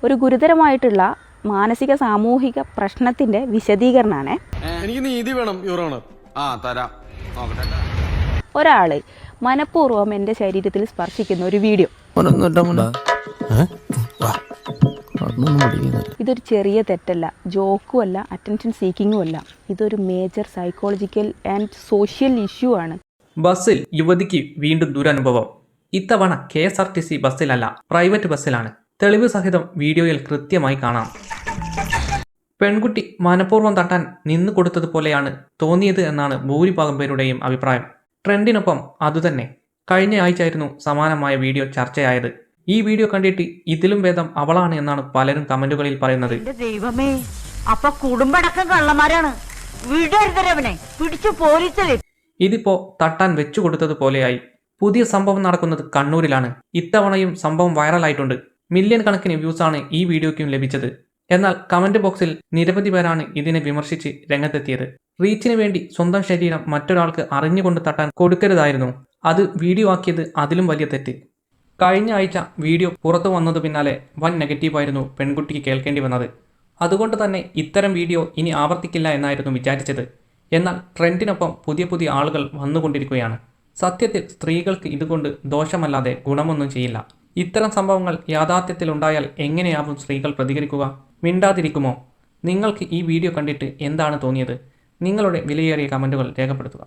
ഒരു ഗുരുതരമായിട്ടുള്ള മാനസിക സാമൂഹിക പ്രശ്നത്തിന്റെ വിശദീകരണമാണ്. എനിക്ക് നീതി വേണം യുവർ ഓണർ. തരാം. ഒരാള് മനഃപൂർവ്വം എൻ്റെ ശരീരത്തിൽ സ്പർശിക്കുന്ന ഒരു വീഡിയോ. ഇതൊരു ചെറിയ തെറ്റല്ല, ജോക്കും അല്ല, അറ്റൻഷൻ സീക്കിങ്ങും അല്ല. ഇതൊരു major psychological and social issue ആണ്. ബസ്സിൽ യുവതിക്ക് വീണ്ടും ദുരനുഭവം. ഇത്തവണ KSRTC ബസ്സിലല്ല, പ്രൈവറ്റ് ബസ്സിലാണ്. തെളിവ് സഹിതം വീഡിയോയിൽ കൃത്യമായി കാണാം. പെൺകുട്ടി മനഃപൂർവ്വം തട്ടാൻ നിന്നു കൊടുത്തതുപോലെയാണ് തോന്നിയത് എന്നാണ് ഭൂരിഭാഗം പേരുടെയും അഭിപ്രായം. ട്രെൻഡിനൊപ്പം അതുതന്നെ. കഴിഞ്ഞ ആഴ്ചയായിരുന്നു സമാനമായ വീഡിയോ ചർച്ചയായത്. ഈ വീഡിയോ കണ്ടിട്ട് ഇതിലും ഭേദം അവളാണ് എന്നാണ് പലരും കമന്റുകളിൽ പറയുന്നത്. ദൈവമേ, അപ്പൊ കുടുംബടക്കം കള്ളന്മാരാണ്. ഇതിപ്പോ തട്ടാൻ വെച്ചു കൊടുത്തതുപോലെയായി. പുതിയ സംഭവം നടക്കുന്നത് കണ്ണൂരിലാണ്. ഇത്തവണയും സംഭവം വൈറലായിട്ടുണ്ട്. മില്യൺ കണക്കിന് വ്യൂസാണ് ഈ വീഡിയോയ്ക്കും ലഭിച്ചത്. എന്നാൽ കമന്റ് ബോക്സിൽ നിരവധി പേരാണ് ഇതിനെ വിമർശിച്ച് രംഗത്തെത്തിയത്. റീച്ചിന് വേണ്ടി സ്വന്തം ശരീരം മറ്റൊരാൾക്ക് അറിഞ്ഞുകൊണ്ട് തട്ടാൻ കൊടുക്കരുതായിരുന്നു. അത് വീഡിയോ ആക്കിയത് അതിലും വലിയ തെറ്റ്. കഴിഞ്ഞ ആഴ്ച വീഡിയോ പുറത്തു വന്നതു പിന്നാലെ വൻ നെഗറ്റീവായിരുന്നു പെൺകുട്ടിക്ക് കേൾക്കേണ്ടി വന്നത്. അതുകൊണ്ട് തന്നെ ഇത്തരം വീഡിയോ ഇനി ആവർത്തിക്കില്ല എന്നായിരുന്നു വിചാരിച്ചത്. എന്നാൽ ട്രെൻഡിനൊപ്പം പുതിയ ആളുകൾ വന്നുകൊണ്ടിരിക്കുകയാണ്. സത്യത്തിൽ സ്ത്രീകൾക്ക് ഇതുകൊണ്ട് ദോഷമല്ലാതെ ഗുണമൊന്നും ചെയ്യില്ല. ഇത്തരം സംഭവങ്ങൾ യാഥാർത്ഥ്യത്തിൽ ഉണ്ടായാൽ എങ്ങനെയാവും സ്ത്രീകൾ പ്രതികരിക്കുക? മിണ്ടാതിരിക്കുമോ? നിങ്ങൾക്ക് ഈ വീഡിയോ കണ്ടിട്ട് എന്താണ് തോന്നിയത്? നിങ്ങളുടെ വിലയേറിയ കമൻറ്റുകൾ രേഖപ്പെടുത്തുക.